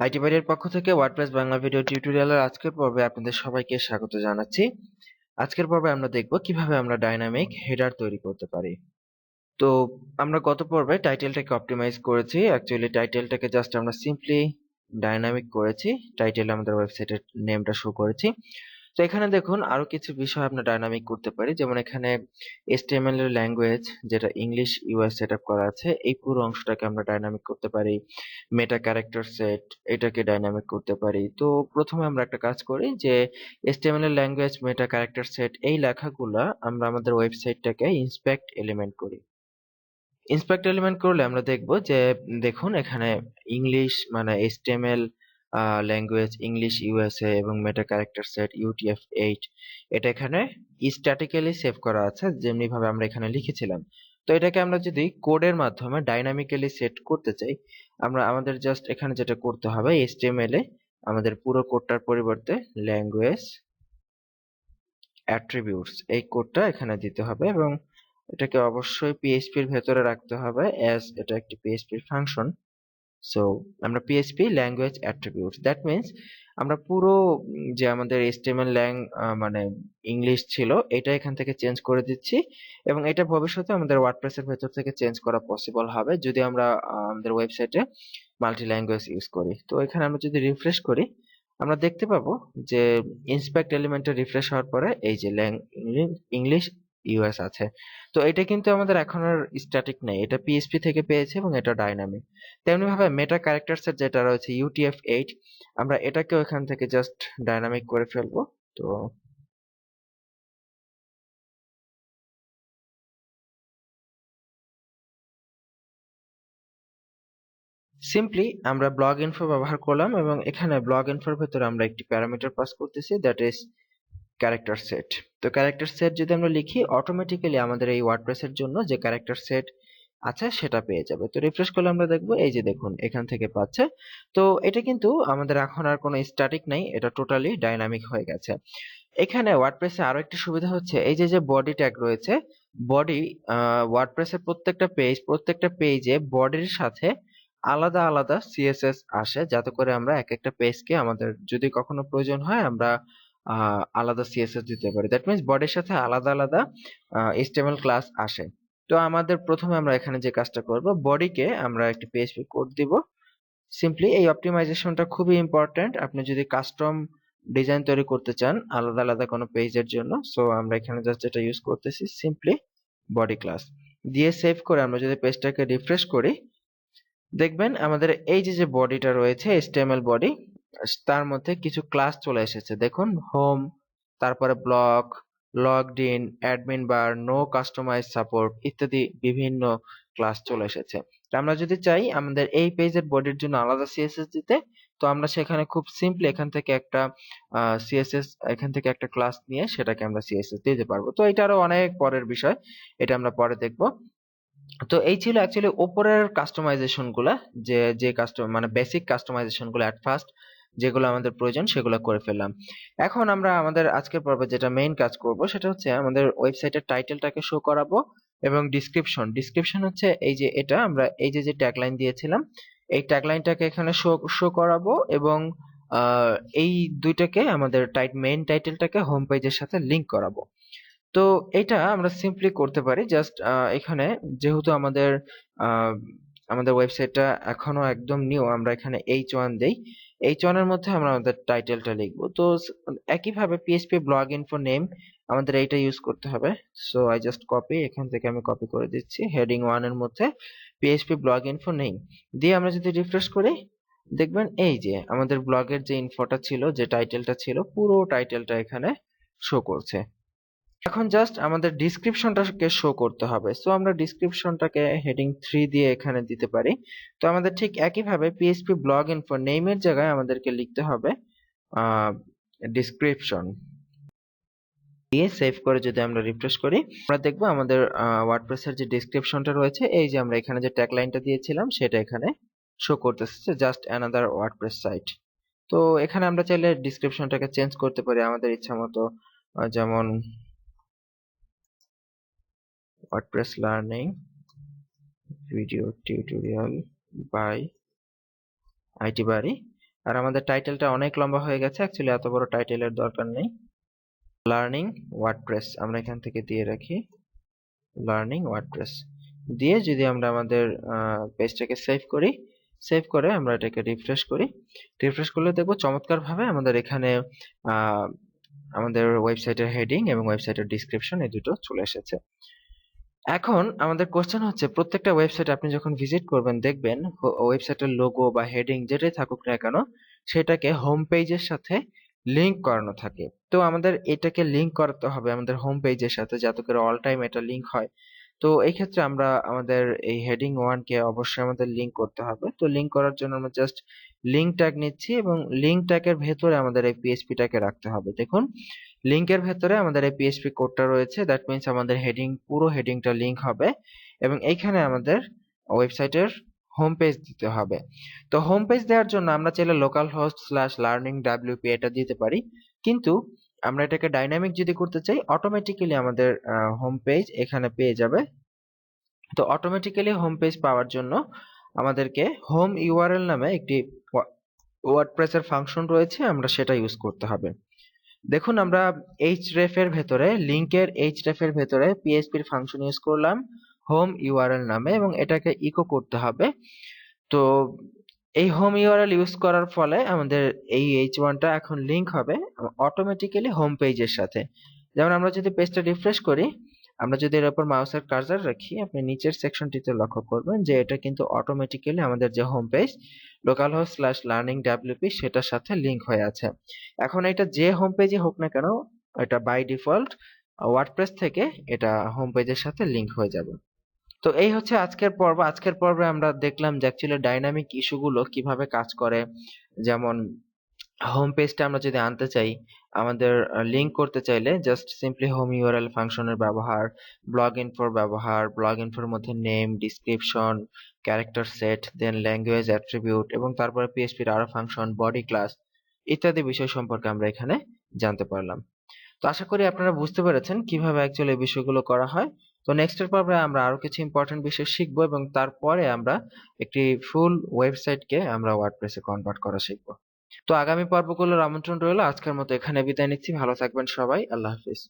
আইটিবারির পক্ষ থেকে WordPress Bangla video টিউটোরিয়ালের আজকের পর্বে আপনাদের সবাইকে স্বাগত জানাচ্ছি। আজকের পর্বে আমরা দেখব কিভাবে আমরা ডাইনামিক হেডার তৈরি করতে পারি। তো আমরা গত পর্বে টাইটেলটাকে অপটিমাইজ করেছি। অ্যাকচুয়ালি টাইটেলটাকে জাস্ট আমরা সিম্পলি ডাইনামিক করেছি। টাইটেলে আমাদের ওয়েবসাইটের নেমটা শো করেছি। তো এখানে দেখুন আরো কিছু বিষয় আমরা ডাইনামিক করতে পারি, যেমন এখানে HTML এর ল্যাঙ্গুয়েজ যেটা ইংলিশ ইউএস সেটআপ করা আছে, এই পুরো অংশটাকে আমরা ডাইনামিক করতে পারি। মেটা ক্যারেক্টার সেট এটাকে ডাইনামিক করতে পারি। তো প্রথমে আমরা একটা কাজ করি যে HTML এর ল্যাঙ্গুয়েজ, মেটা ক্যারেক্টার সেট এই লেখাগুলা আমরা আমাদের ওয়েবসাইটটাকে ইন্সপেক্ট এলিমেন্ট করি। ইন্সপেক্ট এলিমেন্ট করলে আমরা দেখব যে দেখুন এখানে ইংলিশ মানে HTML ল্যাঙ্গুয়েজ ইংলিশ ইউএসএ এবং মেটা ক্যারেক্টার সেট UTF-8 এটা এখানে স্ট্যাটিক্যালি সেভ করা আছে, যেমনি ভাবে আমরা এখানে লিখেছিলাম। তো এটাকে আমরা যদি কোডের মাধ্যমে ডাইনামিক্যালি সেট করতে চাই, আমরা আমাদের জাস্ট এখানে যেটা করতে হবে HTML এ আমাদের পুরো কোডটার পরিবর্তে ল্যাঙ্গুয়েজ অ্যাট্রিবিউটস এই কোডটা এখানে দিতে হবে এবং এটাকে অবশ্যই PHP এর ভেতরে রাখতে হবে, অ্যাজ এটা একটি PHP ফাংশন। সো আমরা PHP language attributes, that means আমরা পুরো যে আমাদের HTML মানে ইংলিশ ছিল এটা এখান থেকে চেঞ্জ করে দিচ্ছি, এবং এটা ভবিষ্যতে আমাদের ওয়ার্ডপ্রেসের ভেতর থেকে চেঞ্জ করা পসিবল হবে যদি আমরা আমাদের ওয়েবসাইটে মাল্টি ল্যাঙ্গুয়েজ ইউজ করি। তো এখানে আমরা যদি রিফ্রেশ করি আমরা দেখতে পাবো যে ইন্সপেক্ট এলিমেন্টে রিফ্রেশ হওয়ার পরে এই যে ইংলিশ ইউএস আছে। তো এটা কিন্তু আমাদের এখন আর স্ট্যাটিক নেই, এটা PHP থেকে পেয়েছে এবং এটা ডাইনামিক। তেমনি ভাবে মেটা ক্যারেক্টার সেট যেটা রয়েছে UTF-8 আমরা এটাকেও এখান থেকে জাস্ট ডাইনামিক করে ফেলবো। তো সিম্পলি আমরা ব্লগ ইনফো ব্যবহার করলাম এবং এখানে ব্লগ ইনফোর ভেতরে আমরা একটি প্যারামিটার পাস করতেছি, দ্যাট ইজ ক্যারেক্টার সেট। তো ক্যারেক্টার সেট যদি আমরা লিখি অটোমেটিক্যালি আমাদের এই ওয়ার্ডপ্রেসের জন্য যে ক্যারেক্টার সেট আছে সেটা পেয়ে যাবে। তো রিফ্রেশ করলে আমরা দেখবো এই যে দেখুন এখান থেকে পাচ্ছে। তো এটা কিন্তু আমাদের এখন আর কোনো স্ট্যাটিক নাই, এটা টোটালি ডাইনামিক হয়ে গেছে। এখানে ওয়ার্ডপ্রেসে আরো একটি সুবিধা হচ্ছে এই যে যে বডি ট্যাগ রয়েছে, বডি ওয়ার্ডপ্রেসের প্রত্যেকটা পেজে বডির সাথে আলাদা আলাদা সিএসএস আসে, যাতে করে আমরা এক একটা পেজকে আমাদের যদি কখনো প্রয়োজন হয় আমরা আলাদা সিএসএস দিতে পারি। দ্যাট মিন্স বডির সাথে আলাদা আলাদা HTML ক্লাস আসে। তো আমাদের প্রথমে আমরা এখানে যে কাজটা করব, বডিকে আমরা একটি পিএইচপি কোড দিব। সিম্পলি এই অপটিমাইজেশনটা খুবই ইম্পর্টেন্ট আপনি যদি কাস্টম ডিজাইন তৈরি করতে চান আলাদা আলাদা কোনো পেজের জন্য। সো আমরা এখানে জাস্ট যেটা ইউজ করতেছি সিম্পলি বডি ক্লাস দিয়ে সেভ করে আমরা যদি পেজটাকে রিফ্রেশ করি দেখবেন আমাদের এই যে যে বডিটা রয়েছে HTML বডি, তার মধ্যে কিছু ক্লাস চলে এসেছে। দেখুন হোম, তারপরে block, logged in, admin bar, no customise support ইত্যাদি বিভিন্ন ক্লাস চলে এসেছে। তো আমরা যদি চাই আমাদের এই পেজের বডির জন্য আলাদা সিএসএস দিতে, তো আমরা সেখানে খুব সিম্পলি এখান থেকে একটা সিএসএস এখান থেকে একটা ক্লাস নিয়ে সেটাকে আমরা সিএসএস দিতে পারবো। তো এটা আরো অনেক পরের বিষয়, এটা আমরা পরে দেখবো। তো এই ছিল অ্যাকচুয়ালি ওপরের কাস্টমাইজেশন গুলা, যে যে কাস্টম মানে বেসিক কাস্টমাইজেশন গুলো এট ফার্স্ট যেগুলো আমাদের প্রয়োজন সেগুলো করে ফেললাম। এখন আমরা আমাদের আজকের পর্বে যেটা মেইন কাজ করব সেটা হচ্ছে আমাদের ওয়েবসাইটের টাইটেলটাকে শো করাবো এবং ডিসক্রিপশন হচ্ছে এই যে এটা আমরা এই যে যে ট্যাগলাইন দিয়েছিলাম এই ট্যাগলাইনটাকে এখানে শো করাবো এবং আহ, এই দুইটাকে আমাদের মেইন টাইটেলটাকে হোম পেজের সাথে লিংক করাবো। তো এটা আমরা সিম্পলি করতে পারি জাস্ট এখানে যেহেতু আহ, আমাদের ওয়েবসাইটটা এখনো একদম নিউ, আমরা এখানে H1 দেই। H1 এর মধ্যে আমরা আমাদের টাইটেলটা লিখবো। তো একইভাবে PHP ব্লগ ইনফো নেম আমাদের এইটা ইউজ করতে হবে। সো আই জাস্ট কপি, এখান থেকে আমি কপি করে দিচ্ছি হেডিং 1 এর মধ্যে PHP ব্লগ ইনফো নেম দিয়ে আমরা যদি রিফ্রেশ করি দেখবেন এই যে আমাদের ব্লগের যে ইনফোটা ছিল, যে টাইটেলটা ছিল, পুরো টাইটেলটা এখানে শো করছে। এখন জাস্ট আমাদের ডিসক্রিপশনটাকে শো করতে হবে। সো আমরা ডিসক্রিপশনটাকে হেডিং 3 দিয়ে এখানে দিতে পারি। তো আমাদের ঠিক একইভাবে পিএইচপি ব্লগ ইনফো নেমের জায়গায় আমাদেরকে লিখতে হবে ডিসক্রিপশন দিয়ে সেভ করে যদি আমরা রিফ্রেশ করি আমরা দেখবো আমাদের ওয়ার্ডপ্রেসের যে ডেসক্রিপশনটা রয়েছে এই যে আমরা এখানে যে ট্যাগলাইনটা দিয়েছিলাম সেটা এখানে শো করতেছে, জাস্ট অ্যানাদার ওয়ার্ডপ্রেস সাইট। তো এখানে আমরা চাইলে ডিসক্রিপশনটাকে চেঞ্জ করতে পারি আমাদের ইচ্ছা মতো, যেমন WordPress Learning Video Tutorial by ITBari আর আমাদের টাইটেলটা অনেক লম্বা হয়ে গেছে, অ্যাকচুয়ালি এত বড় টাইটেলের দরকার নেই। লার্নিং ওয়ার্ডপ্রেস আমরা এখান থেকে দিয়ে রাখি, লার্নিং ওয়ার্ডপ্রেস দিয়ে যদি আমরা আমাদের পেজটাকে সেভ করি, সেভ করে আমরা এটাকে রিফ্রেশ করি, রিফ্রেশ করলে দেখবো চমৎকারভাবে আমাদের এখানে আমাদের ওয়েবসাইটের হেডিং এবং ওয়েবসাইটের ডিসক্রিপশন এই দুটো চলে এসেছে। এখন আমাদের কোশ্চেন হচ্ছে, প্রত্যেকটা ওয়েবসাইট আপনি যখন ভিজিট করবেন দেখবেন ওয়েবসাইটের লোগো বা হেডিং যেটাই থাকুক না কেন সেটাকে হোম পেজের সাথে লিংক করানো থাকে। তো আমাদের এটাকে লিংক করাতে হবে আমাদের হোম পেজের সাথে, যাতে করে অল টাইম এটা লিংক হয়। তো এই ক্ষেত্রে আমরা আমাদের এই হেডিং 1 কে অবশ্যই আমাদের লিংক করতে হবে। তো লিংক করার জন্য আমরা জাস্ট লিংক ট্যাগ নিচ্ছি এবং লিংক ট্যাগের ভেতরে আমাদের এই পিএইচপি টাকে রাখতে হবে। দেখুন লিংকের ভেতরে আমাদের এই পিএইচপি কোডটা রয়েছে, দ্যাট মিন্স আমাদের হেডিং, পুরো হেডিংটা লিংক হবে এবং এইখানে আমাদের ওয়েবসাইটের হোম পেজ দিতে হবে। তো হোম পেজ দেওয়ার জন্য আমরা চাইলে local host slash learning WP এটা দিতে পারি, কিন্তু আমরা এটাকে ডাইনামিক যদি করতে চাই অটোমেটিক্যালি আমাদের হোম পেজ এখানে পেয়ে যাবে। তো অটোমেটিক্যালি হোম পেজ পাওয়ার জন্য আমাদেরকে হোম ইউআরএল নামে একটি ওয়ার্ডপ্রেসের ফাংশন রয়েছে, আমরা সেটা ইউজ করতে হবে। দেখুন আমরা href এর ভেতরে, লিংকের href এর ভেতরে পিএইচপি এর ফাংশন ইউজ করলাম হোম ইউআরএল নামে এবং এটাকে ইকো করতে হবে। তো এই হোম ইউআরএল ইউজ করার ফলে আমাদের এই h1 টা এখন লিংক হবে অটোমেটিক্যালি হোম পেজের সাথে। যেমন আমরা যদি পেজটা রিফ্রেশ করি, আমরা যদি এর উপর মাউসের কার্সার রাখি, আপনি নিচের সেকশনটিতে লক্ষ্য করবেন যে এটা কিন্তু অটোমেটিক্যালি আমাদের যে home page localhost slash learning WP সেটার সাথে লিংক হয়ে আছে। এখন এটা যে হোম পেজে হোক না কেন, এটা বাই ডিফল্ট ওয়ার্ডপ্রেস থেকে এটা হোম পেজের সাথে লিংক হয়ে যাবে। তো এই হচ্ছে আজকের পর্ব। আজকের পর্বে আমরা দেখলাম যে অ্যাকচুয়ালি ডাইনামিক ইস্যুগুলো কিভাবে কাজ করে। যেমন হোম পেজটা আমরা যদি আনতে চাই, আমাদের লিংক করতে চাইলে জাস্ট সিম্পলি হোম ইউআরএল ফাংশনের ব্যবহার, ব্লগ ইনফোর ব্যবহার, ব্লগ ইনফোর মধ্যে নেম, ডিসক্রিপশন, ক্যারেক্টার সেট, দেন ল্যাঙ্গুয়েজ অ্যাট্রিবিউট এবং তারপরে পিএইচপির আরো ফাংশন, বডি ক্লাস ইত্যাদি বিষয় সম্পর্কে আমরা এখানে জানতে পারলাম। তো আশা করি আপনারা বুঝতে পেরেছেন কিভাবে অ্যাকচুয়ালি এই বিষয়গুলো করা হয়। তো নেক্সটের পর্বে আমরা আরো কিছু ইম্পর্টেন্ট বিষয় শিখবো এবং তারপরে আমরা একটি ফুল ওয়েবসাইটকে আমরা ওয়ার্ডপ্রেসে কনভার্ট করা শিখবো। তো আগামী পর্বগুলোর আমন্ত্রণ রইল। আজকের মতো এখানে বিদায় নিচ্ছি। ভালো থাকবেন সবাই। আল্লাহ হাফিজ।